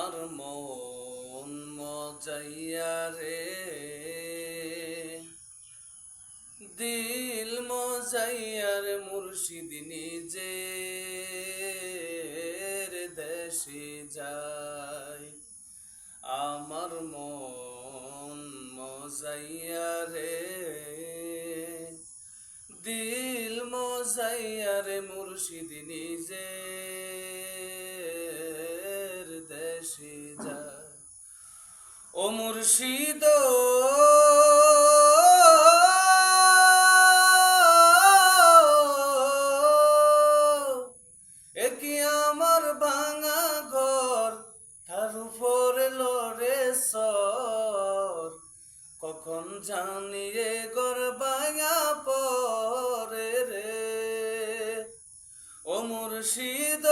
আমার মন মজাইয়া রে, দিল মজাইয়া রে, মুর্শিদ নিজের দেশে যায়। আমার মন মজাইয়া রে, দিল মজাইয়া রে, মুর্শিদ নিজের দেশে যায়। ও মুর্শিদ একি আমার ভাঙা ঘর, তার উপরে লড়ে সর, কখন জানি রে ঘর ভাঙা পরে রে। ও মুর্শিদ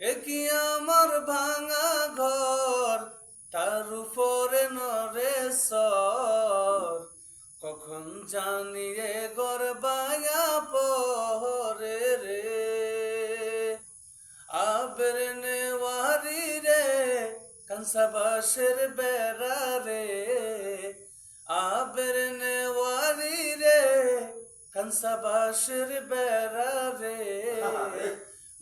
একি আমার ভাঙা ঘর, তার উপরে নরে সর, কখন জানি রে ঘর ভাঙা পরে রে। আবের নেওয়ারি রে, কাঁসা বাঁশের বেড়া রে, আবের নেওয়ারি রে, কাঁসা বাঁশের বেড়া রে।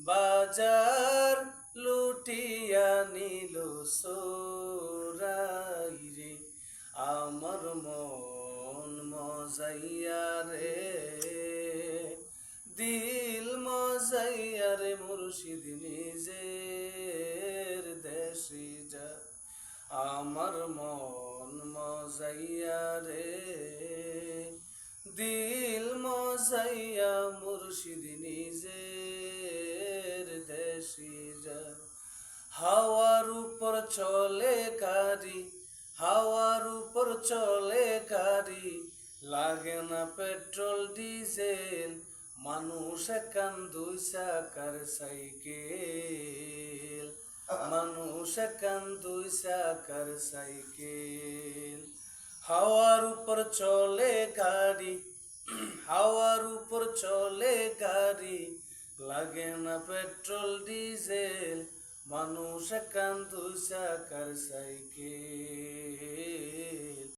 বাজার লুটিয়া নিল সোরাই রে, আমার মন মজাইয়া রে, দিল মজাইয়া রে, মুর্শিদ নিজের দেশে যায়। আমার মন মজাইয়া রে, দিল মজাইয়া, মুর্শিদ নিজের দেশে যায়। হাওয়ার উপর চলে গাড়ি, হাওয়ার উপর চলে গাড়ি, লাগে না পেট্রোল ডিজেল, মানুষ একান দুই চাকার সাইকেল, মানুষ একান দুই চাকার সাইকেল। হাওয়ার উপর চলে গাড়ি, হাওয়ার উপর চলে গাড়ি, লাগে না পেট্রোল ডিজেল, মানুষ একান দুই চাকার সাইকেল।